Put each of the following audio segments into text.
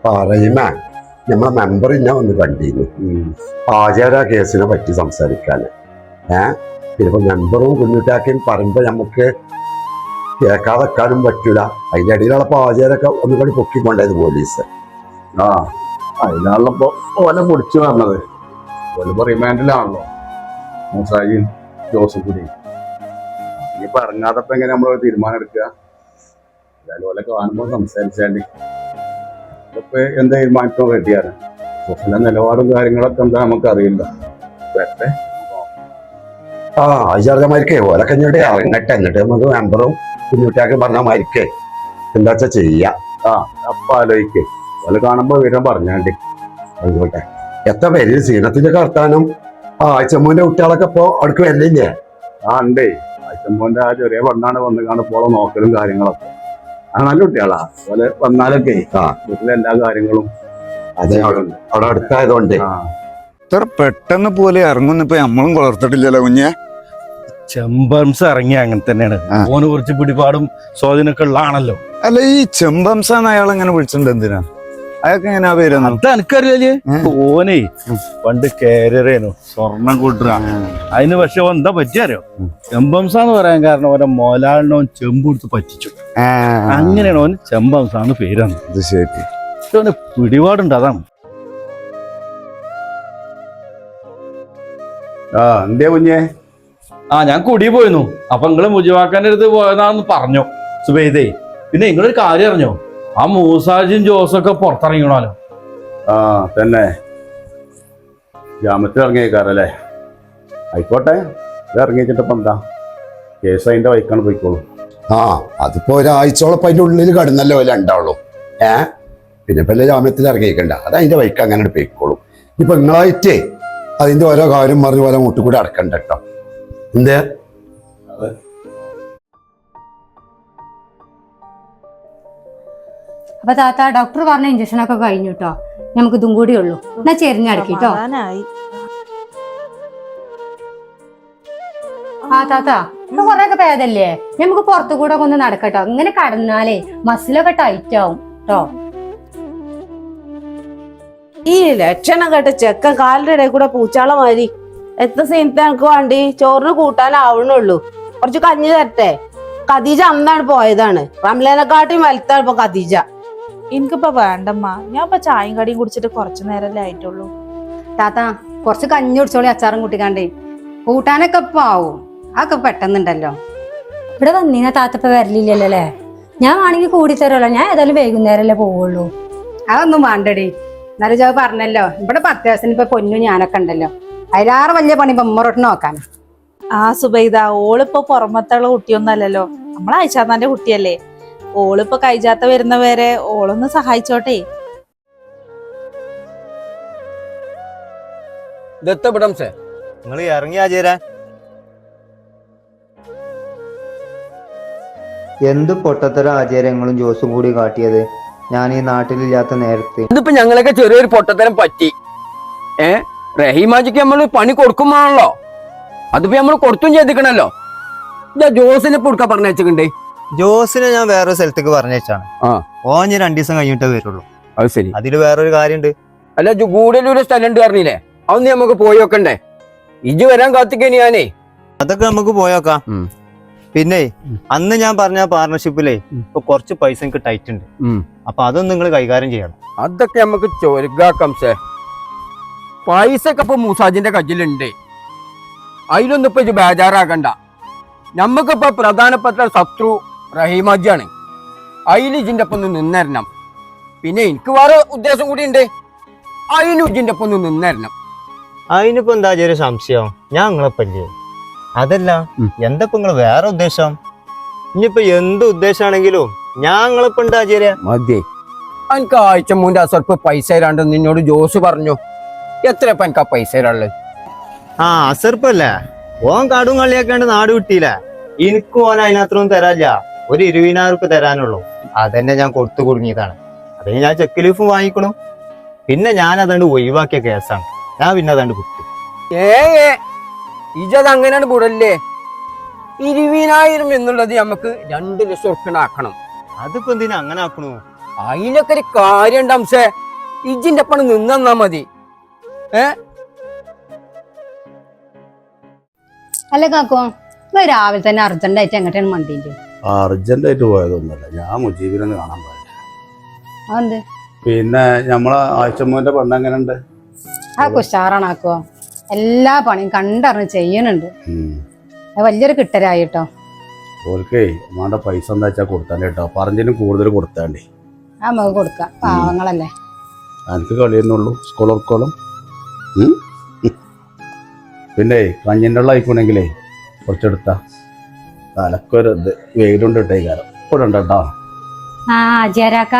പറയുമേ നമ്മളെ മെമ്പർ ഇന്നെ ഒന്ന് കണ്ടിരുന്നു ആചാര കേസിനെ പറ്റി സംസാരിക്കാൻ. പിന്നെ മെമ്പറും കുഞ്ഞുട്ടാക്കിയും പറയുമ്പോൾ നമുക്ക് കേൾക്കാതെ വെക്കാനും പറ്റൂല. അതിൻ്റെ ഇടയിലുള്ള ആചാരൊക്കെ ഒന്നും കൂടി പൊക്കിക്കൊണ്ടായത് പോലീസ്. അതിനാണല്ലോ ഓനെ പൊടിച്ചു പറഞ്ഞത്. ഓലിപ്പോ റിമാൻഡിലാണല്ലോ മൂസാജിയും ജോസും കൂടി. ഈ പറഞ്ഞാതപ്പോ എങ്ങനെ നമ്മൾ തീരുമാനം എടുക്കുക? എന്തായാലും ഓലെ കാണുമ്പോൾ സംസാരിച്ചാല് ഇപ്പൊ എന്താ തീരുമാനിക്കാൻ റെഡിയാണ്. ജോസിന്റെ നിലപാടും കാര്യങ്ങളൊക്കെ എന്താ നമുക്കറിയില്ല. ആചാരമായിരിക്കേ ഓലൊക്കെ ഇങ്ങോട്ട് ഇറങ്ങട്ടെ, എന്നിട്ട് നമുക്ക് മെമ്പറും കുഞ്ഞുട്ടാക്കി പറഞ്ഞ മാരിക്കേ എന്താ വെച്ചാ ചെയ്യാം. അപ്പൊ ആലോചിക്കേ ഓലെ കാണുമ്പോ വിവരം പറഞ്ഞാണ്ടി. ആയിക്കോട്ടെ. എത്ര പേര് സീനത്തിന്റെ കർത്താനും ആഴ്ചമ്മൂന്റെ കുട്ടികളൊക്കെ ഇപ്പൊ അവിടേക്ക് വരില്ലേ? ഉണ്ടേ. ആഴ്ചമ്മൂന്റെ ആ ചെറിയ പെണ്ണാണ് വന്ന് കാണപ്പോളെ നോക്കലും കാര്യങ്ങളൊക്കെ. നല്ല കുട്ടികളാ. അതുപോലെ വന്നാലൊക്കെ വീട്ടിലെ എല്ലാ കാര്യങ്ങളും അതെ അവിടെ അടുത്തായതുകൊണ്ട് ഇത്ര പെട്ടെന്ന് പോലെ ഇറങ്ങുന്നിപ്പോ നമ്മളും വളർത്തിട്ടില്ലല്ലോ കുഞ്ഞെ. ചെമ്പംസ ഇറങ്ങി അങ്ങനെ തന്നെയാണ്. ഓന് കുറച്ച് പിടിപാടും സ്വാധീനമൊക്കെ ഉള്ള ആണല്ലോ. അല്ല, ഈ ചെമ്പംസാന്ന് അയാൾ എങ്ങനെ വിളിച്ചിട്ടുണ്ട്? എന്തിനാ അയാൾക്ക് എങ്ങനെയാ പേര്? അത് എനിക്കറിയാല്. ഓനെ പണ്ട് കാരിയറേനു സ്വർണം കൂട്ടുക. അതിന് പക്ഷെ എന്താ പറ്റിയാരോ, ചെമ്പംസ എന്ന് പറയാൻ കാരണം ഓരോ മോലാളിനോ ചെമ്പ് കൊടുത്ത് പറ്റിച്ചു. അങ്ങനെയാണ് ഓന് ചെമ്പംസാന്ന് പേരാണ്. അത് ശരി. ഓന് പിടിപാടുണ്ട്, അതാണ്. എന്തേ കുഞ്ഞേ? ഞാൻ കുടി പോയിരുന്നു. അപ്പൊ നിങ്ങള് മുജിവാക്കാന്റെ അടുത്ത് പോയതാന്ന് പറഞ്ഞു സുബൈദേ. പിന്നെ നിങ്ങളൊരു കാര്യം അറിഞ്ഞോ, ആ മൂസാജിയും ജോസൊക്കെ പുറത്തിറങ്ങിക്കണല്ലോ. തന്നെ ജാമത്തിൽ ഇറങ്ങിയേക്കാറല്ലേ? ആയിക്കോട്ടെ, ഇത് ഇറങ്ങിച്ചിട്ടപ്പോ എന്താ, കേസ് അതിന്റെ വൈക്കാണ് പോയിക്കോളൂ. അതിപ്പോ ഒരാഴ്ചയോളം അതിന്റെ ഉള്ളിൽ കടന്നല്ലോ രണ്ടാളും. പിന്നെ പല ജാമ്യത്തിൽ ഇറങ്ങിയേക്കണ്ട, അത് അതിന്റെ വൈക്ക് അങ്ങനെ പോയിക്കോളും. ഇപ്പൊ നിങ്ങളായിട്ടേ അതിന്റെ ഓരോ കാര്യം പറഞ്ഞ് പോലെ മുട്ടുകൂടി അടക്കണ്ട കേട്ടോ. എന്തേ അപ്പൊ താത്ത ഡോക്ടർ പറഞ്ഞ ഇഞ്ചക്ഷൻ ഒക്കെ കഴിഞ്ഞു കേട്ടോ. നമുക്ക് ഇതും കൂടി ഉള്ളൂ. എന്നാ ചെരിഞ്ഞടക്കിട്ടോ. താത്ത ഇപ്പൊ കൊറേയൊക്കെ ഭേദല്ലേ? നമുക്ക് പുറത്തു കൂടെ ഒക്കെ ഒന്ന് നടക്കട്ടോ. ഇങ്ങനെ കടന്നാലേ മസിലൊക്കെ ടൈറ്റ് ആവും കേട്ടോ. ഈ ലക്ഷണം കേട്ട ചെക്കൻ കാലിന്റെ ഇടയിൽ കൂടെ പൂച്ചാള മാതിരി. എത്ര സീനത്തെ എനിക്ക് വേണ്ടി ചോറിന് കൂട്ടാനാവണുള്ളൂ. കുറച്ച് കഞ്ഞി തരട്ടെ. ഖദീജ അന്നാണ് പോയതാണ്. റംലേനെക്കാട്ടിയും വലുത്താണ് ഇപ്പൊ ഖദീജ. എനിക്കിപ്പോ വേണ്ടമ്മ, ഞാൻ ഇപ്പൊ ചായയും കടിയും കുടിച്ചിട്ട് കുറച്ചു നേരല്ലേ ആയിട്ടുള്ളൂ. താത്ത കുറച്ച് കഞ്ഞി കുടിച്ചോളി, അച്ചാറും കൂട്ടിക്കാണ്ടേ. കൂട്ടാനൊക്കെ ഇപ്പൊ ആവും. അതൊക്കെ പെട്ടെന്നുണ്ടല്ലോ. ഇവിടെ വന്നീന താത്ത ഇപ്പൊ വരലില്ലല്ലോ അല്ലേ? ഞാൻ വേണമെങ്കിൽ കൂടി തരുമല്ലോ. ഞാൻ ഏതായാലും വൈകുന്നേരല്ലേ പോവുള്ളൂ. അതൊന്നും വേണ്ടടി. എന്നാലും ചോ പറഞ്ഞല്ലോ, ഇവിടെ 10 ദിവസത്തിന് ഇപ്പൊ പൊന്നു ഞാനൊക്കെ ഉണ്ടല്ലോ. അതിലാറ് വലിയ പണി ഇപ്പൊ ഉമ്മറോട്ട് നോക്കാൻ. സുബൈദ, ഓളിപ്പോ പുറമത്തുള്ള കുട്ടിയൊന്നല്ലല്ലോ, നമ്മളെ അയച്ചാന്നാന്റെ കുട്ടിയല്ലേ. ഓളിപ്പോ കൈജാത്ത വരുന്നവരെ ഓളൊന്ന് സഹായിച്ചോട്ടെ. നിങ്ങൾ ഇറങ്ങിയാ ചേരാൻ. എന്ത് പൊട്ടത്തരം ആചാര്യങ്ങളും ജോസും കൂടി കാട്ടിയത് ഞാൻ ഈ നാട്ടിലില്ലാത്ത നേരത്തെ. ഇതിപ്പോ ഞങ്ങളൊക്കെ ചെറിയൊരു പൊട്ടത്തരം പറ്റി. റഹീമാജിക്ക് നമ്മള് പണി കൊടുക്കുമ്പോഴാണല്ലോ, അതിപ്പോ നമ്മൾ കൊടുത്തും ചെയ്തിക്കണല്ലോ. ജോസിനെ കൊടുക്കാൻ പറഞ്ഞേ. ജോസിനെ ഞാൻ വേറൊരു സ്ഥലത്തേക്ക് പറഞ്ഞേച്ചാണ്. ഓഞ്ഞ് 2 ദിവസം കഴിഞ്ഞിട്ടേ വരുള്ളൂ. അത് ശരി. അതില് വേറൊരു കാര്യണ്ട്. അല്ല, കൂടുതലൊരു സ്ഥലം ഉണ്ട് പറഞ്ഞില്ലേ, അതൊന്ന് നമുക്ക് പോയി നോക്കണ്ടേ? ഇജ് വരാൻ കാത്തിക്കണി ഞാനേ. അതൊക്കെ നമുക്ക് പോയോക്കാം. പിന്നെ അന്ന് ഞാൻ പറഞ്ഞ പാർട്ണർഷിപ്പിലേ ഇപ്പൊ കുറച്ച് പൈസ എനിക്ക് ടൈറ്റ് ഉണ്ട്. അപ്പൊ അതൊന്നും നിങ്ങൾ കൈകാര്യം ചെയ്യണം. അതൊക്കെ നമുക്ക് ചൊരുക്കാം. പൈസ ഒക്കെ ഇപ്പൊ മൂസാജിന്റെ കയ്യിലുണ്ട്. അതിലൊന്നും ഇപ്പൊ ഇത് ബേജാറാകണ്ട. നമ്മക്കിപ്പോ പ്രധാനപ്പെട്ട ശത്രു റഹീമാജിയാണ്. അതിൽ ഇജിന്റെ ഒപ്പം ഒന്ന് നിന്നരണം. പിന്നെ എനിക്ക് വേറെ ഉദ്ദേശം കൂടി ഉണ്ട്, അതിനും ഇജിന്റെ ഒപ്പം ഒന്ന് നിന്നരണം. അതിനിപ്പോ എന്താ ഒരു സംശയം? ഞാൻ നിങ്ങളെപ്പല്ലേ. അതല്ല, എന്താ ഇപ്പൊ നിങ്ങൾ വേറെ ഉദ്ദേശം? ഇനിയിപ്പോ എന്ത് ഉദ്ദേശമാണെങ്കിലും ഞാൻ നിങ്ങളിപ്പോ ഉണ്ട് ആചാര്യ. മതി, എനിക്ക് ആഴ്ച മുന്നേ അസർപ്പ് പൈസ തരാണ്ട് നിന്നോട് ജോസ് പറഞ്ഞു. എത്രയപ്പ എനിക്ക് ആ പൈസ തരാനുള്ളത്? അസർപ്പല്ലേ, ഓൻ കാടും കളിയാക്കാണ്ട് നാട് വിട്ടില്ല. എനിക്കും ഓൻ അതിനകത്തൊന്നും തരാനില്ല. ഒരു 20,000 രൂപ തരാനുള്ളൂ. അതന്നെ ഞാൻ കൊടുത്തു കുടുങ്ങിയതാണ്. അതിന് ഞാൻ ചെക്ക് ലീഫ് വാങ്ങിക്കണു. പിന്നെ ഞാൻ അതുകൊണ്ട് ഒഴിവാക്കിയ കേസാണ്. ഞാൻ പിന്നെ അതുകൊണ്ട് വിട്ടു. ഇജത് അങ്ങനെയാണ് കൂടല്ലേ? 20,000 എന്നുള്ളത് നമുക്ക് 2 ലക്ഷം ഉറുപ്പിക ആക്കണം. അതിപ്പോ എന്തിനാ അങ്ങനെ ആക്കണു? അതിനൊക്കെ ഒരു കാര്യം ഉണ്ട് അംസേ. ഇജിന്റെ പണം നിന്നാ മതി. അല്ല കാക്കോ, രാവിലെ തന്നെ അർജന്റായിട്ട് എങ്ങോട്ടാണ് മണ്ടീന്റെ? അർജന്റായിട്ട് പോയതൊന്നുമല്ല, ഞാൻ മുജീബിനെ കാണാൻ പോയത്. അതെന്ത്? പിന്നെ നമ്മളെ ആഴ്ചമ്മന്റെ പെണ്ണ് എങ്ങനെ ഉണ്ട്? ആ കുശാറാണാക്കോ, എല്ലാ പണിയും കണ്ടറിഞ്ഞ് ചെയ്യുന്നുണ്ട്. അത് വലിയൊരു കിട്ടരായിട്ടോ. ഓൽക്കേ അമ്മാന്റെ പൈസ എന്താ വെച്ചാൽ കൊടുത്താലേ കേട്ടോ, പറഞ്ഞതിനും കൂടുതൽ കൊടുത്താണ്ടേ. ആ നമുക്ക് കൊടുക്കാം, പാവങ്ങളല്ലേ. എനിക്ക് കളിയെന്നുള്ളൂ സ്കൂൾ ഉറക്കോളം. പിന്നെ കഞ്ഞിൻ്റെ വെള്ളം ആയിക്കോണെങ്കിലേ കുറച്ചെടുത്താ തലക്കൊരു ഇത് വെയിലുണ്ട് ഇട്ടേ കാലം ഇവിടെ ഉണ്ട് കേട്ടോ. ആ അജയരാക്ക.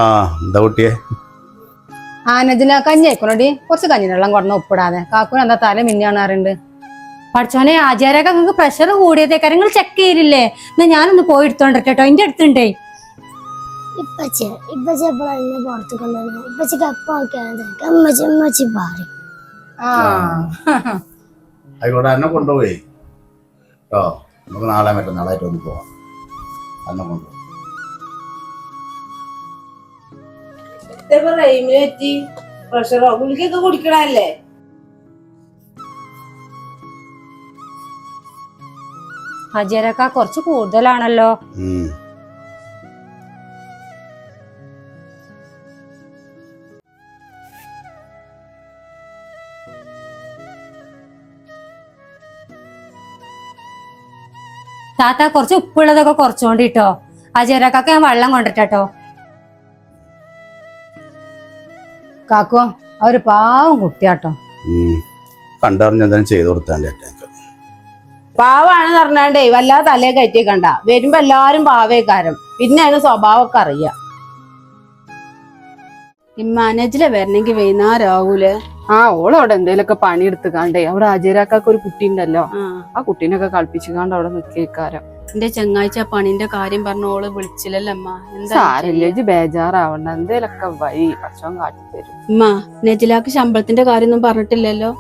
ആ എന്താ കുട്ടിയെ? ആനജിന കഞ്ഞി ആയിക്കോണോടി, കുറച്ച് കഞ്ഞിനെള്ളം കൊടുന്ന ഉപ്പിടാതെ. കാക്കൂന് എന്താ തല മിന്നാണ് അറിയണ്ട്. പഠിച്ചോനെ ആചാരൊക്കെ നിങ്ങൾക്ക് പ്രഷർ കൂടിയതേക്കാരം നിങ്ങൾ ചെക്ക് ചെയ്തില്ലേ? എന്നാ ഞാനൊന്ന് പോയി എടുത്തോണ്ടിട്ടോ, എന്റെ അടുത്തുണ്ടേ. ആയിക്കോട്ടെ, എന്നെ കൊണ്ടുപോയി കേട്ടോ. നമുക്ക് നാളെ മറ്റന്നാളായിട്ട് ഒന്ന് പോവാം. എന്നെ കൊണ്ടുപോകും. പ്രഷറോ ഗുളികൊക്കെ കുടിക്കണല്ലേ? അജയരക്ക കുറച്ച് കൂടുതലാണല്ലോ. താത്ത കുറച്ച് ഉപ്പുള്ളതൊക്കെ കുറച്ചോണ്ടിട്ടോ. അജയരക്കൊക്കെ ഞാൻ വെള്ളം കൊണ്ടിട്ടോ. കാക്കോ അവര് പാവം കുട്ടിയാട്ടോ. കണ്ടറിഞ്ഞ എന്തായാലും ചെയ്ത് കൊടുത്താൽ പാവാണെന്ന് പറഞ്ഞാണ്ടേ വല്ലാതെ തലേ കയറ്റി കണ്ട വരുമ്പോ എല്ലാരും പാവേക്കാരം. പിന്നെ അതിന് സ്വഭാവമൊക്കെ അറിയാം. ഈ മാനേജിലെ വരണമെങ്കിൽ വൈകുന്നേരമാവൂലേ? ആ ഓളവിടെ എന്തേലൊക്കെ പണിയെടുത്ത് കാണ്ടേ അവിടെ അജയരാക്കാക്ക് ഒരു കുട്ടി ഉണ്ടല്ലോ, ആ കുട്ടീനൊക്കെ കളിപ്പിച്ചു കാണ്ട് അവിടെ നിൽക്കേക്കാരം. എന്റെ ചങ്ങാഴ്ച പണിന്റെ കാര്യം പറഞ്ഞ ഓള് വിളിച്ചില്ലല്ലമ്മ. സാരല്ലേ, ബേജാറാവണ്ട, എന്തേലൊക്കെ വഴി ഭക്ഷണം കാട്ടിത്തരും. ഉമ്മ നെജിലാക്ക് ശമ്പളത്തിന്റെ കാര്യമൊന്നും പറഞ്ഞിട്ടില്ലല്ലോ.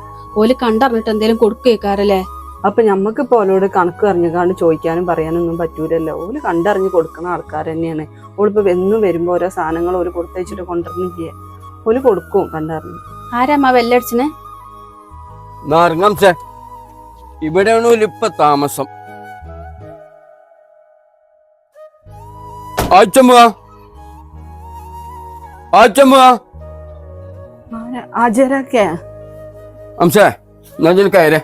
ഓല് കണ്ടറിഞ്ഞിട്ട് എന്തേലും കൊടുക്കേക്കാരല്ലേ? അപ്പൊ ഞമ്മക്കിപ്പോ ഓലോട് കണക്ക് അറിഞ്ഞുകാണ്ട് ചോദിക്കാനും പറയാനൊന്നും പറ്റൂലല്ലോ. ഓല് കണ്ടറിഞ്ഞ് കൊടുക്കുന്ന ആൾക്കാർ തന്നെയാണ്. ഓളിപ്പോ എന്നും വരുമ്പോ ഓരോ സാധനങ്ങൾ ഓല് കൊടുത്തയച്ചിട്ട് കൊണ്ടുവരുന്നില്ലേ, ഓല് കൊടുക്കും കണ്ടറിഞ്ഞ്. ആരാമ്മ വെല്ലടിച്ചിനെ? ഇവിടെയാണോ ഇപ്പൊ താമസം? ആചാരൊക്കെ അംസേ എന്നാ കയറേ.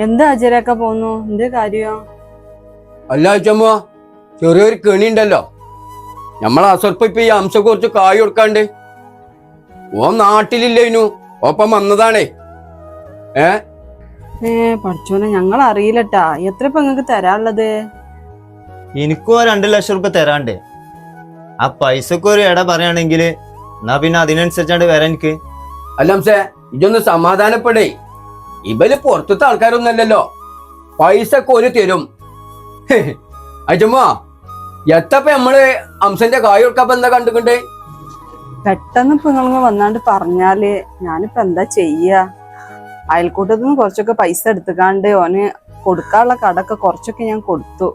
എന്താ ആചാരൊക്കെ പോന്നു? എന്ത് കാര്യോ? അല്ല അച്ഛമ്മ, ചെറിയൊരു കെണി ഉണ്ടല്ലോ നമ്മളെ അസർപ്പ്. ഇപ്പൊ ഈ അംശ കുറച്ച് കായ് കൊടുക്കാണ്ട് ഓ നാട്ടിലില്ലേനു, ഒപ്പം വന്നതാണേ. പഠിച്ചോനെ ഞങ്ങൾ അറിയില്ലട്ടാ. എത്ര ഇപ്പൊ നിങ്ങക്ക് തരാനുള്ളത്? എനിക്കും 2 ലക്ഷം റുപ്യ തരാണ്ട്. ആ പൈസക്ക് ഒരു ഇട പറയുകയാണെങ്കിൽ എന്നാ പിന്നെ അതിനനുസരിച്ചാണ്ട് വരാൻ എനിക്ക്. അല്ല അംസേ, ഇതൊന്ന് സമാധാനപ്പെടേ. ഇവര് പുറത്തത്തെ ആൾക്കാരൊന്നല്ലല്ലോ, പൈസ ഒക്കെ ഒരു തരും. അച്ഛമ്മ എത്തപ്പ നമ്മള് അംസന്റെ കായ് കൊടുക്കാപ്പ എന്താ കണ്ടുകൊണ്ടേ? പെട്ടെന്ന് ഇപ്പൊ നിങ്ങൾ വന്നാണ്ട് പറഞ്ഞാല് ഞാനിപ്പോ എന്താ ചെയ്യാ? അയൽക്കൂട്ടത്തിൽ നിന്ന് കുറച്ചൊക്കെ പൈസ എടുത്തുകാണ്ട് ഓന് കൊടുക്കാനുള്ള കടൊക്കെ കുറച്ചൊക്കെ ഞാൻ കൊടുത്തു.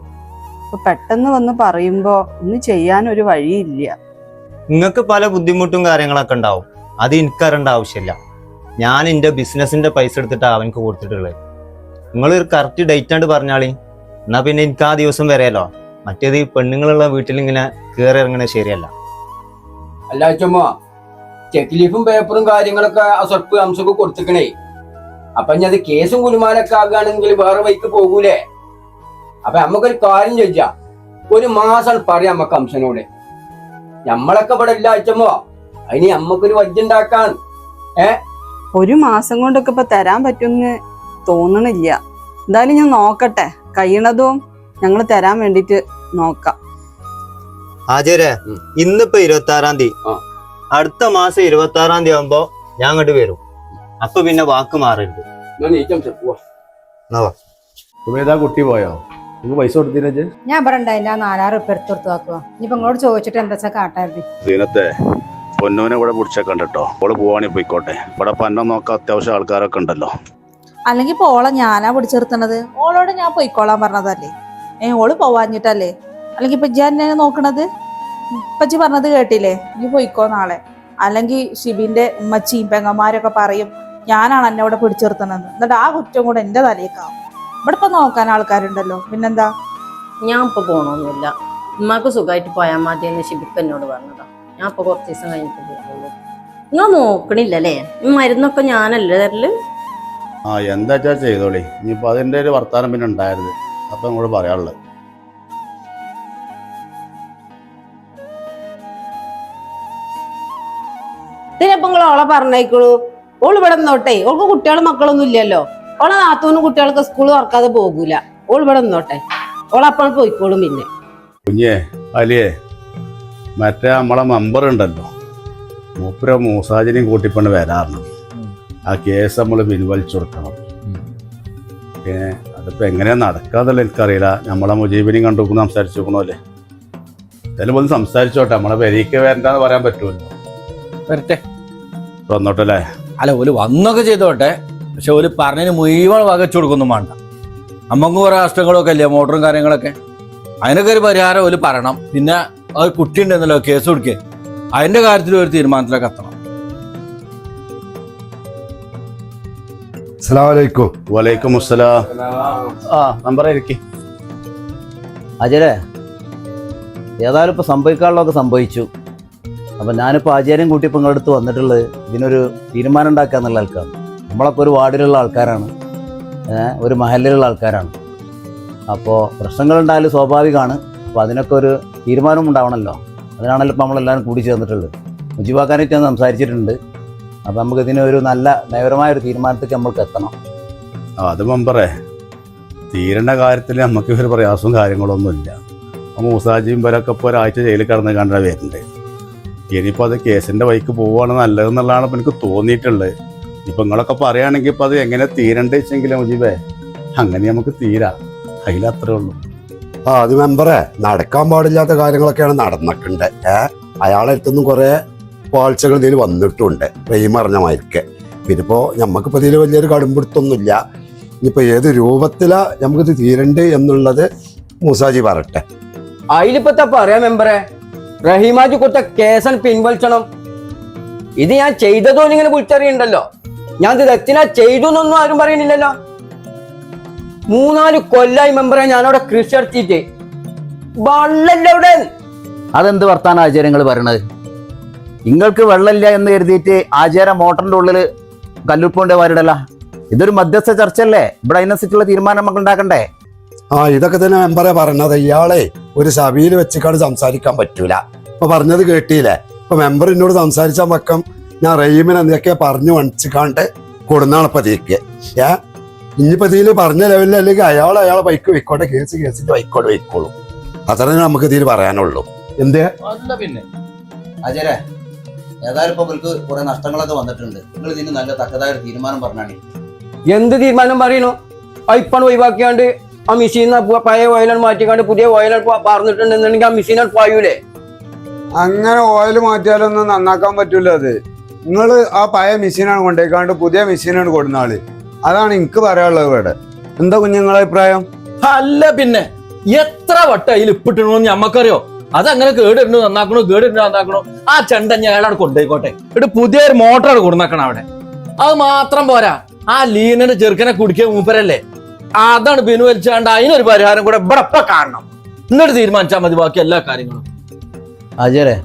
അപ്പൊ പെട്ടെന്ന് വന്ന് പറയുമ്പോ ഒന്നും ചെയ്യാനൊരു വഴിയില്ല. നിങ്ങൾക്ക് പല ബുദ്ധിമുട്ടും കാര്യങ്ങളൊക്കെ ഉണ്ടാവും, അത് എനിക്കറിയേണ്ട ആവശ്യമില്ല. ഞാൻ എൻ്റെ ബിസിനസിന്റെ പൈസ എടുത്തിട്ടാണ് അവനക്ക് കൊടുത്തിട്ടുള്ളത്. നിങ്ങൾ ഒരു കറക്റ്റ് ഡേറ്റ് ആണ്ട് പറഞ്ഞാളി, എന്നാ പിന്നെ എനിക്ക് ആ ദിവസം വരെയല്ലോ. മറ്റേത് ഈ പെണ്ണുങ്ങളുള്ള വീട്ടിൽ ഇങ്ങനെ കയറി ഇറങ്ങണ ശരിയല്ല. അല്ല അച്ഛമ്മ, ചെക്ക് ലീഫും പേപ്പറും കാര്യങ്ങളൊക്കെ അസർപ്പ് അംശക്ക് കൊടുത്തിക്കണേ. അപ്പൊ ഇനി അത് കേസും കുലുമാലൊക്കെ ആകുകയാണെങ്കിൽ വേറെ വഴിക്ക് പോകൂലേ? അപ്പൊ നമ്മക്കൊരു കാര്യം ചോദിച്ചാ, ഒരു മാസം പറയാം നമ്മക്ക് അംശനോട്. നമ്മളൊക്കെ ഇവിടെ ഇല്ല അച്ഛമ്മോ, അതിന് നമ്മക്കൊരു വജ്ജുണ്ടാക്കാൻ. ഒരു മാസം കൊണ്ടൊക്കെ ഇപ്പൊ തരാൻ പറ്റുമെന്ന് തോന്നണില്ല. എന്തായാലും ഞാൻ നോക്കട്ടെ, കഴിയണതും ഞങ്ങൾ തരാൻ വേണ്ടിട്ട് നോക്കാം. ആചാര്യ, ഇന്നിപ്പോ 26-ാം തീയതി, അടുത്ത മാസം 26-ാം തീയതി ആവുമ്പോ ഞാൻ അങ്ങോട്ട് വരും. അപ്പൊ പിന്നെ വാക്ക് മാറരുത്. കുട്ടി പോയോ? നിങ്ങൾക്ക് പൈസ കൊടുത്തില്ലേ? ഞാൻ ഇവിടെ ഉണ്ടായില്ല, 4000 ഉറുപ്പിക എടുത്തു കൊടുത്തു ആക്കുക. ഇനിയിപ്പൊ നിങ്ങളോട് ചോദിച്ചിട്ട് എന്താ വെച്ചാൽ കാട്ടായിരുന്നു. സീനത്തെ പൊന്നൂനെ ഇവിടെ പിടിച്ചൊക്കെ ഉണ്ട് കേട്ടോ. അവള് പോവാണെങ്കിൽ പോയിക്കോട്ടെ. ഇവിടെ പന്നം നോക്കാൻ അത്യാവശ്യം ആൾക്കാരൊക്കെ ഉണ്ടല്ലോ. അല്ലെങ്കിൽ ഇപ്പൊ ഓളെ ഞാനാ പിടിച്ചെടുത്തണത്. ഓളോട് ഞാൻ പോയിക്കോളാൻ പറഞ്ഞതല്ലേ. ഓള് പോവാഞ്ഞിട്ടല്ലേ? അല്ലെങ്കിൽ ഇപ്പൊ ഇജ്ജ് എന്നെ നോക്കണത്? ഇപ്പച്ചി പറഞ്ഞത് കേട്ടില്ലേ? നീ പോയിക്കോ നാളെ. അല്ലെങ്കിൽ ഷിബിന്റെ ഉമ്മച്ചിയും പെങ്ങന്മാരൊക്കെ പറയും ഞാനാണ് എന്നെ ഇവിടെ പിടിച്ചിർത്തണെന്ന്. എന്നിട്ട് ആ കുറ്റം കൂടെ എന്റെ തലയേക്കാവും. ഇവിടെ ഇപ്പൊ നോക്കാൻ ആൾക്കാരുണ്ടല്ലോ, പിന്നെന്താ? ഞാൻ ഇപ്പൊ പോണൊന്നുമില്ല. ഉമ്മാക്ക് സുഖമായിട്ട് പോയാൽ മതി എന്ന് ഷിബിക്ക് എന്നോട് പറഞ്ഞതാ. ഞാൻ ഇപ്പൊ കുറച്ച് ദിവസം കഴിഞ്ഞിട്ട് പോകുള്ളൂ. നിങ്ങൾ നോക്കണില്ലല്ലേ? മരുന്നൊക്കെ ഞാനല്ലേ തരല്? ആ എന്താ വെച്ചാൽ ചെയ്തോളി. ഇനിയിപ്പോ അതിന്റെ ഒരു വർത്താനം പിന്നെ ഉണ്ടായിരുന്നു. അപ്പൊ അങ്ങോട്ട് പറയാനുള്ളത് ഇതിനിപ്പോ നിങ്ങൾ ഓളെ പറഞ്ഞേക്കുള്ളൂ. ഓള് ഇവിടെ നിന്നോട്ടെ. ഓൾക്ക് കുട്ടികളും മക്കളൊന്നും ഇല്ലല്ലോ. ഓളെ നാത്തൂനും കുട്ടികൾക്ക് സ്കൂൾ തുറക്കാതെ പോകൂല. ഓൾ ഇവിടെ നിന്നോട്ടെ. ഓളപ്പോൾ പോയിക്കോളും. പിന്നെ കുഞ്ഞേ അലിയേ, മറ്റേ നമ്മളെ മെമ്പർ ഉണ്ടല്ലോ, മൂപ്പര മൂസാജിനെയും കൂട്ടിപ്പണ്ട് വരാറുണ്ട്. ആ കേസ് നമ്മൾ പിൻവലിച്ചു കൊടുക്കണം. പിന്നെ അതിപ്പോ എങ്ങനെയാ നടക്കാന്നുള്ളത് എനിക്കറിയില്ല. നമ്മളെ മുജീബിനെയും കണ്ടുകൊണ്ട് സംസാരിച്ചു നോക്കണമല്ലേ? എന്തായാലും ഒന്ന് സംസാരിച്ചോട്ടെ. നമ്മളെ പെരീക്ക് വരണ്ടെന്ന് പറയാൻ പറ്റുമല്ലോ. വരട്ടെ, വന്നോട്ടല്ലേ? അല്ല ഓല് വന്നൊക്കെ ചെയ്തോട്ടെ. പക്ഷെ ഓല് പറഞ്ഞതിന് മുഴുവൻ വകച്ചു കൊടുക്കൊന്നും വേണ്ട. നമുക്ക് കുറെ കഷ്ടങ്ങളൊക്കെ അല്ലേ, മോട്ടറും കാര്യങ്ങളൊക്കെ. അതിനൊക്കെ ഒരു പരിഹാരം ഓല് പറയണം. പിന്നെ അത് കുട്ടി ഉണ്ടെന്നല്ലോ കേസ് കൊടുക്കേ, അതിന്റെ കാര്യത്തിൽ ഒരു തീരുമാനത്തിലൊക്കെ എത്തണം. അസ്സലാമലൈക്കും. വലൈക്കും അസ്സലാം. ആ നമ്പർ ഇരിക്കി. അജരെ, ഏതായാലും ഇപ്പൊ സംഭവിക്കാനുള്ളതൊക്കെ സംഭവിച്ചു. അപ്പൊ ഞാനിപ്പോ ആചാര്യം കൂട്ടി ഇപ്പൊ നിങ്ങളുടെ അടുത്ത് വന്നിട്ടുള്ളത് ഇതിനൊരു തീരുമാനം ഉണ്ടാക്കുക എന്നുള്ള ആൾക്കാണ്. നമ്മളൊക്കെ ഒരു വാർഡിലുള്ള ആൾക്കാരാണ്, ഒരു മഹലിലുള്ള ആൾക്കാരാണ്. അപ്പോൾ പ്രശ്നങ്ങളുണ്ടായാലും സ്വാഭാവികമാണ്. അപ്പോൾ അതിനൊക്കെ ഒരു തീരുമാനം ഉണ്ടാവണമല്ലോ. അതിനാണല്ലോ ഇപ്പോൾ നമ്മളെല്ലാവരും കൂടി ചേർന്നിട്ടുള്ളത്. മുജീബാക്കാനായിട്ട് ഞാൻ സംസാരിച്ചിട്ടുണ്ട്. അപ്പോൾ നമുക്ക് ഇതിനൊരു നല്ല നയപരമായ ഒരു തീരുമാനത്തേക്ക് നമ്മൾക്ക് എത്തണം. അത് മെമ്പറേ, തീരേണ്ട കാര്യത്തിൽ നമുക്ക് ഒരു പ്രയാസവും കാര്യങ്ങളൊന്നുമില്ല. മൂസാജിയും ഇവരൊക്കെ ഇപ്പോൾ ഒരാഴ്ച ജയിലിൽ കിടന്ന് കണ്ടാൽ വരുന്നുണ്ട്. ഇനിയിപ്പോൾ അത് കേസിൻ്റെ വഴിക്ക് പോവുകയാണ് നല്ലതെന്നുള്ളതാണ് ഇപ്പോൾ എനിക്ക് തോന്നിയിട്ടുള്ളത്. ഇപ്പം നിങ്ങളൊക്കെ പറയുകയാണെങ്കിൽ ഇപ്പം അത് എങ്ങനെ തീരണ്ടേ വെച്ചെങ്കിലും മുജീബേ, അങ്ങനെ നമുക്ക് തീരാം. അതിലത്രേ ഉള്ളൂ. അത് മെമ്പറെ, നടക്കാൻ പാടില്ലാത്ത കാര്യങ്ങളൊക്കെയാണ് നടന്നിട്ടുണ്ട്. അയാളെ അടുത്തൊന്നും കുറെ പാഴ്ചകൾ ഇതിൽ വന്നിട്ടുണ്ട്, റഹീം പറഞ്ഞ മാതിരിക്ക്. പിന്നെ ഇപ്പോൾ നമുക്കിപ്പോൾ ഇതിൽ വലിയൊരു കടുംപിടുത്തൊന്നുമില്ല. ഇനിയിപ്പോൾ ഏത് രൂപത്തിലാ നമുക്കിത് തീരണ്ട് എന്നുള്ളത് മൂസാജി പറട്ടെ. അതിലിപ്പത്തെ പറയാം മെമ്പറെ, റഹീമാജി കൊടുത്ത കേസൻ പിൻവലിച്ചണം. ഇത് ഞാൻ ചെയ്തതോ ഇങ്ങനെ വിളിച്ചറിയണ്ടല്ലോ. ഞാൻ ഇത് തെറ്റിനാ ചെയ്തു എന്നൊന്നും ആരും പറയുന്നില്ലല്ലോ. 3-4 കൊല്ലായി മെമ്പറെ ഞാനവിടെ കൃഷി ഇറച്ചിട്ട് വെള്ളല്ല അവിടെ. അതെന്ത് വർത്താനം ആചാര്യങ്ങൾ പറയണത്? നിങ്ങൾക്ക് വെള്ളമില്ല എന്ന് കരുതിയിട്ട് ആചാര മോട്ടറിന്റെ ഉള്ളിൽ കല്ലുപ്പുണ്ട് വാരിടല്ല. ഇതൊരു മധ്യസ്ഥ ചർച്ചയല്ലേ? ഇവിടെ അതിനനുസരിച്ചുള്ള തീരുമാനം നമുക്ക് ഉണ്ടാക്കണ്ടേ? ഇതൊക്കെ തന്നെ മെമ്പറെ പറഞ്ഞത്. ഇയാളെ ഒരു സഭയിൽ വെച്ചിക്കാണ്ട് സംസാരിക്കാൻ പറ്റൂല. ഇപ്പൊ പറഞ്ഞത് കേട്ടില്ലേ? ഇപ്പൊ മെമ്പർ എന്നോട് സംസാരിച്ചാൽ പക്കം ഞാൻ റഹീമിനെ എന്തൊക്കെയാ പറഞ്ഞു മനസ്സിക്കാണ്ട് കൊടുന്നാണിപ്പോ തീക്ക്. ഇനിയിപ്പോ ഇതിൽ പറഞ്ഞ ലെവലിൽ അല്ലെങ്കിൽ അയാളെ ബൈക്ക് വെക്കോട്ടെ, കേസിന്റെ ബൈക്കോട് വെക്കോളൂ. അത്രേ നമുക്ക് ഇതിൽ പറയാനുള്ളൂ. എന്തേ അല്ല പിന്നെ ആചാര്യ, ഏതായാലും ഇപ്പൊ ഇവർക്ക് കുറെ നഷ്ടങ്ങളൊക്കെ വന്നിട്ടുണ്ട്. നിങ്ങൾ ഇതിന് നല്ല തക്കതായ ഒരു തീരുമാനം പറഞ്ഞാണ്. എന്ത് തീരുമാനം പറയണു? പൈപ്പാണ് ഒഴിവാക്കിയാണ്ട് ആ മെഷീൻ പഴയ ഓയിലാണ് മാറ്റിക്കാണ്ട് പുതിയ ഓയിലാണ് പറഞ്ഞിട്ടുണ്ടെന്നുണ്ടെങ്കിൽ ആ മെഷീനാണ് പായൂലേ? അങ്ങനെ ഓയിൽ മാറ്റിയാലൊന്നും നന്നാക്കാൻ പറ്റൂല. അത് നിങ്ങൾ ആ പഴയ മെഷീനാണ് കൊണ്ടേക്കാണ്ട് പുതിയ മെഷീനാണ് കൊടുന്ന ആള്. അതാണ് എനിക്ക് പറയാനുള്ളത്. ഇവിടെ എന്താ കുഞ്ഞുങ്ങളെ അഭിപ്രായം? അല്ല പിന്നെ എത്ര വട്ടം അതിൽ ഇപ്പിട്ടണോന്ന് ഞമ്മക്കറിയോ? അതങ്ങനെ കേടിരുന്നു നന്നാക്കണോ, കേടിരുന്നു നന്നാക്കണോ? ആ ചെണ്ട ഞാനവിടെ കൊണ്ടുപോയിക്കോട്ടെ. ഇവിടെ പുതിയൊരു മോട്ടർ കൊടുന്നേക്കണം അവിടെ. അത് മാത്രം പോരാ, ആ ലീനന്റെ ചെറുക്കനെ കുടിക്കിയ മൂപ്പരല്ലേ, അതാണ് പിൻവലിച്ചാണ്ട് അതിനൊരു പരിഹാരം കൂടെ ഇവിടെ ഇപ്പൊ കാണണം. എന്നിട്ട് തീരുമാനിച്ചാൽ മതി ബാക്കി എല്ലാ കാര്യങ്ങളും. ആചാര്യ,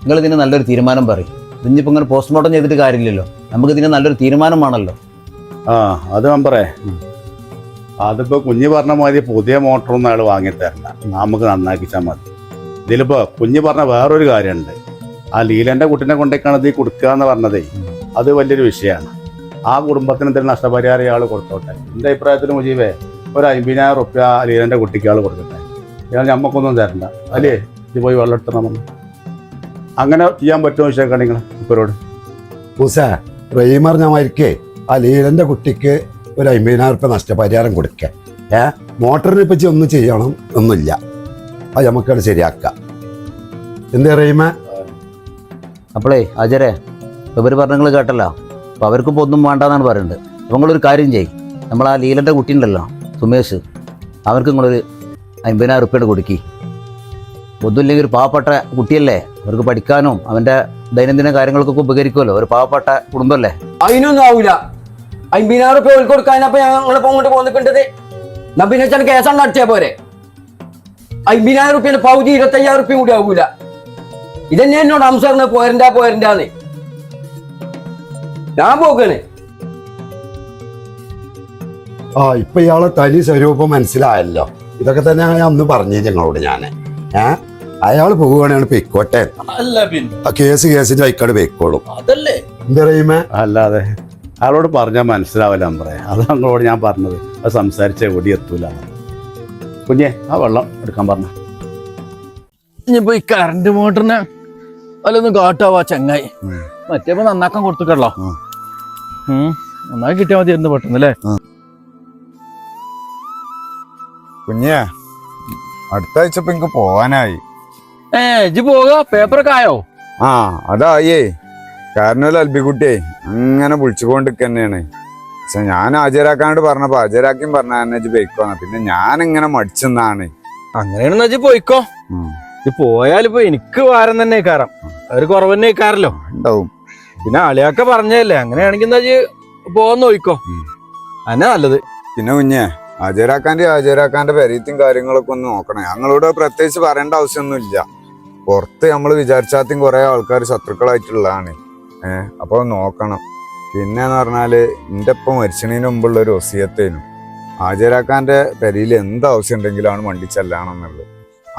നിങ്ങൾ ഇതിന് നല്ലൊരു തീരുമാനം പറയും. ഇനിയിപ്പോ ഇങ്ങനെ പോസ്റ്റ്മോർട്ടം ചെയ്തിട്ട് കാര്യമില്ലല്ലോ. നമുക്ക് ഇതിന് നല്ലൊരു തീരുമാനം വേണമല്ലോ. അത് മെമ്പറേ, അതിപ്പോ കുഞ്ഞ് പറഞ്ഞ മാതിരി പുതിയ മോട്ടറൊന്നും അയാൾ വാങ്ങിത്തരണ്ട, നമുക്ക് നന്നാക്കിച്ചാൽ മതി. ഇതിലിപ്പോ കുഞ്ഞ് പറഞ്ഞ വേറൊരു കാര്യമുണ്ട്. ആ ലീലന്റെ കുട്ടിനെ കൊണ്ടേക്കാണ് ഇത് കൊടുക്കുക എന്ന് പറഞ്ഞതേ, അത് വലിയൊരു വിഷയമാണ്. ആ കുടുംബത്തിന് എന്തെങ്കിലും നഷ്ടപരിഹാരം ഇയാൾ കൊടുത്തോട്ടെ. എൻ്റെ അഭിപ്രായത്തിൽ മുജീബേ, ഒരു 50,000 റുപ്യ ലീലന്റെ കുട്ടിക്ക് ആൾ കൊടുക്കട്ടെ. ഇയാൾ ഞമ്മക്കൊന്നും തരണ്ട. അല്ലേ, ഇത് പോയി വെള്ളം എടുത്ത് നമ്മൾ അങ്ങനെ ചെയ്യാൻ പറ്റുമോ ചോദിച്ചേക്കാം നിങ്ങൾ ഇപ്പരോട്. മൂസേ, റഹീം പറഞ്ഞ മാതിരിക്കേ ആ ലീലന്റെ കുട്ടിക്ക് ഒരു 50,000 റുപ്യ നഷ്ടപരിഹാരം കൊടുക്കുക. മോട്ടറിനെ പറ്റി ഒന്നും ചെയ്യണം ഒന്നുമില്ല. അത് നമുക്കത് ശരിയാക്കാം. എന്തേ റഹീമേ? അപ്പോളേ ആചാര്യ, ഇവർ പറഞ്ഞങ്ങൾ കേട്ടല്ലോ. അപ്പൊ അവർക്കിപ്പോ ഒന്നും വേണ്ടെന്നാണ് പറയുന്നത്. അപ്പൊ നിങ്ങളൊരു കാര്യം ചെയ്യും, നമ്മൾ ആ ലീലന്റെ കുട്ടി ഉണ്ടല്ലോ സുമേഷ്, അവർക്ക് നിങ്ങളൊരു 50,000 ഉറുപ്പിക കൊടുക്കി. ഒന്നുമില്ലെങ്കിൽ ഒരു പാവപ്പെട്ട കുട്ടിയല്ലേ, അവർക്ക് പഠിക്കാനും അവൻ്റെ ദൈനംദിന കാര്യങ്ങൾക്കൊക്കെ ഉപകരിക്കുമല്ലോ. ഒരു പാവപ്പെട്ട കുടുംബമല്ലേ. അതിനൊന്നും ആവൂല. 50,000 രൂപ ഓൾക്ക് കൊടുക്കാനപ്പോ ഞങ്ങളിപ്പോ അങ്ങോട്ട് പോന്നിട്ടുണ്ടത്. എന്നാ പിന്നെ ചില കേസാണ് നടത്തിയാ പോരെ. 50,000 റുപ്യ പൗതി 25,000 റുപ്യ കൂടി ആവൂല. ഇതന്നെ എന്നോട് അംസറിന് പോരണ്ടാന്ന് ഞാൻ പോകണേ. ഇപ്പൊ ഇയാളെ തനി സ്വരൂപം മനസ്സിലായല്ലോ. ഇതൊക്കെ തന്നെ ഞാൻ അന്ന് പറഞ്ഞു ഞങ്ങളോട്. അയാൾ പോവുകയാണെങ്കിൽ പൊയ്ക്കോട്ടെ. അല്ല പിന്നെ ആ കേസിന്റെ വൈക്കാട് പൊയ്ക്കോളും. അതല്ലേ എന്താ പറയുമേ? അല്ലാതെ അയാളോട് പറഞ്ഞാൽ മനസ്സിലാവില്ല അമ്പറേ. അത് ഞങ്ങളോട് ഞാൻ പറഞ്ഞത്. അത് സംസാരിച്ച എവിടെ എത്തൂല. കുഞ്ഞെ ആ വെള്ളം എടുക്കാൻ പറഞ്ഞ. ഇനിയിപ്പോ ഈ കറണ്ട് മോട്ടറിനെ അല്ലൊന്നും കാട്ടാവാ ചങ്ങായി. മറ്റേപ്പോ നന്നാക്കാൻ കൊടുത്തിട്ടല്ലോ. നന്നായി കിട്ടിയാൽ മതി എന്ന് പെട്ടെന്നല്ലേ. കുഞ്ഞേ, അടുത്ത ആഴ്ച ഇപ്പൊ എനിക്ക് പോവാനായി. ഇജ്ജ് പോകാ? പേപ്പറൊക്കെ ആയോ? അതായേ. കാരണം അൽബിക്കുട്ടിയെ അങ്ങനെ വിളിച്ചുകൊണ്ടിരിക്ക തന്നെയാണ്. പക്ഷെ ഞാൻ ഹാജരാക്കാണ്ട് പറഞ്ഞപ്പോ ഹാജരാക്കിയും പറഞ്ഞ എന്നെ ബൈക്കോന്ന. പിന്നെ ഞാൻ ഇങ്ങനെ മടിച്ചെന്നാണ്. അങ്ങനെയാണെന്ന് വെച്ച് പോയിക്കോ. പോയാലിപ്പോ എനിക്ക് വാരം തന്നെ കാരം ഒരു കുറവ് തന്നെ കാരല്ലോ ഉണ്ടാവും. പിന്നെ അളിയാക്ക പറഞ്ഞല്ലേ, അങ്ങനെയാണെങ്കിൽ എന്താ പോവാന്ന് നോയിക്കോ. അതന്നെ നല്ലത്. പിന്നെ കുഞ്ഞെ, ഹാജരാക്കാന്റെ പെരീത്തും കാര്യങ്ങളൊക്കെ ഒന്ന് നോക്കണേ. ഞങ്ങളോട് പ്രത്യേകിച്ച് പറയേണ്ട ആവശ്യമൊന്നുമില്ല. പുറത്ത് നമ്മൾ വിചാരിച്ചാത്തും കുറെ ആൾക്കാർ ശത്രുക്കളായിട്ടുള്ളതാണ്. അപ്പൊ നോക്കണം. പിന്നെന്ന് പറഞ്ഞാല് എൻ്റെ ഒപ്പം മരിച്ചതിന് മുമ്പുള്ള ഒരു വസിയത്തേനും ഹാജരാക്കാന്റെ പെരിയിൽ എന്ത് ആവശ്യം ഉണ്ടെങ്കിലാണ് വണ്ടി ചെല്ലാണെന്നുള്ളത്.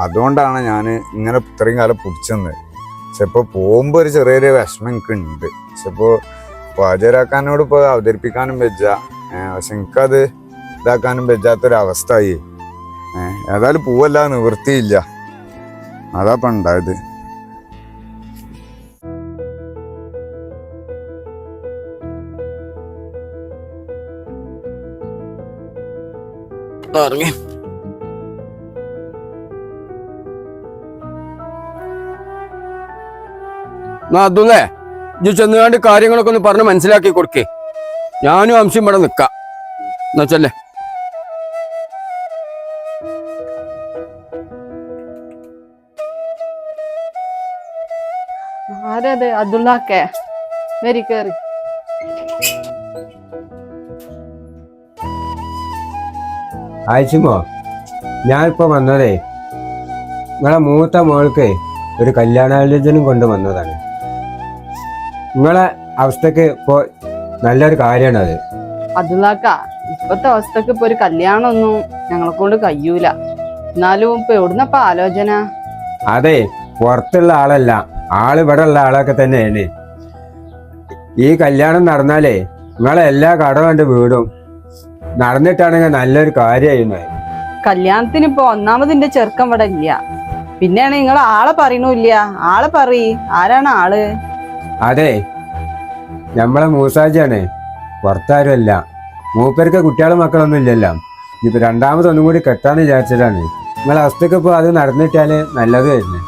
അതുകൊണ്ടാണ് ഞാൻ ഇങ്ങനെ ഇത്രയും കാലം പിടിച്ചെന്ന്. പക്ഷെ ഇപ്പൊ പോകുമ്പോ ഒരു ചെറിയൊരു വിഷമം എനിക്ക് ഉണ്ട്. പക്ഷെ ഇപ്പൊ ഹാജരാക്കാനോട് ഇപ്പൊ അവതരിപ്പിക്കാനും വെച്ച, പക്ഷെ എനിക്കത് ഇതാക്കാനും പറ്റാത്തൊരവസ്ഥയായി. ഏതായാലും പൂവല്ല, നിവൃത്തിയില്ല. അതാപ്പം ഉണ്ടായത്. അതുല്ലേ ഇജ്ജ് ചെന്നുകാണ്ട് കാര്യങ്ങളൊക്കെ ഒന്ന് പറഞ്ഞ് മനസ്സിലാക്കി കൊടുക്കേ. ഞാനും അംശം ഇവിടെ നിക്കാം എന്നുവച്ചല്ലേ. ആരത്? അബ്ദുള്ളാക്കെ വരി കേറി. ആയിച്ചുമോ, ഞാനിപ്പോ വന്നതേ നിങ്ങളെ മൂത്ത മോൾക്ക് ഒരു കല്യാണാലോചനയും കൊണ്ടുവന്നതാണ്. നിങ്ങളെ അവസ്ഥക്ക് ഇപ്പോ നല്ലൊരു കാര്യമാണ് അത്. അബ്ദുള്ളാക്ക, ഇപ്പത്തെ അവസ്ഥക്ക് ഇപ്പൊ ഒരു കല്യാണം ഒന്നും ഞങ്ങളെ കൊണ്ട് കഴിയൂല. എന്നാലും ഇപ്പൊ എവിടുന്നപ്പ ആലോചന? അതെ, പുറത്തുള്ള ആളല്ല, ആള് ഇവിടെ ഉള്ള ആളൊക്കെ തന്നെയാണ്. ഈ കല്യാണം നടന്നാലേ നിങ്ങളെ എല്ലാ കടവും കണ്ട് വീടും നടന്നിട്ടാണെങ്കിൽ നല്ലൊരു കാര്യമായിരുന്നു. കല്യാണത്തിന് ഇപ്പൊ ഒന്നാമതിന്റെ ചെറുക്കം ഇവിടെ ഇല്ല. പിന്നെയാണ് നിങ്ങൾ ആളെ പറയണില്ല. ആളെ ആരാണ് ആള്? അതെ, നമ്മളെ മൂസാജിയാണ്, പുറത്താരുമല്ല. മൂപ്പർക്ക് കുട്ടികളും മക്കളൊന്നും ഇല്ലല്ലോ. ഇപ്പൊ രണ്ടാമതൊന്നും കൂടി കെട്ടാന്ന് വിചാരിച്ചിട്ടാണ്. നിങ്ങളെ അവസ്ഥക്ക് ഇപ്പൊ അത് നടന്നിട്ടാല് നല്ലതായിരുന്നു.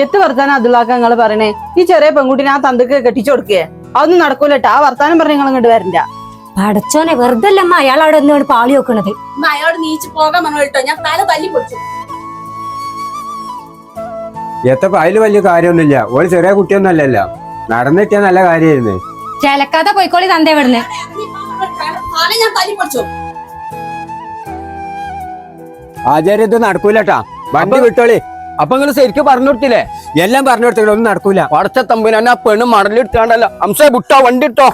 എത്ത് വർത്താനം അബ്ദുള്ളാക്ക നിങ്ങൾ പറയണേ? ഈ ചെറിയ പെൺകുട്ടിനെ ആ തന്തക്ക് കെട്ടിച്ചു കൊടുക്കേ? അതൊന്നും നടക്കൂലട്ടോ. ആ വർത്താനം പറഞ്ഞ നിങ്ങൾ ഇങ്ങോട്ട് വരണ്ട. പടച്ചോനെ, വെറുതെ അല്ലമ്മ അയാൾ അവിടെ ഒന്നും പാളി വെക്കണത്. അയാളോട് നീച്ച് പോകാൻ പറഞ്ഞോ, ഞാൻ തല തല്ലി പൊളിച്ചു. എത്തപ്പോ അതില് വലിയ കാര്യമൊന്നുമില്ല. ഒരു ചെറിയ കുട്ടിയൊന്നും അല്ലല്ലോ. നടന്നിട്ടാ നല്ല കാര്യമായിരുന്നു. ചിലക്കാതെ പോയിക്കോളി തന്തേ ഇവിടുന്ന്. ഞാൻ തല്ലി പൊളിച്ചു. ആചാര്യത്ത് നടക്കൂലട്ടാ. വണ്ടി വിട്ടോളി. അപ്പൊ നിങ്ങൾ ശരിക്കും പറഞ്ഞു കൊടുത്തില്ലേ? എല്ലാം പറഞ്ഞു കൊടുത്തില്ല, ഒന്നും നടക്കൂല. പടച്ച തമ്പുരാൻ, ആ പെണ്ണ് മടലെടുത്താണ്ടല്ലോ. അംശ വിട്ടോ, വണ്ടി ഇട്ടോ.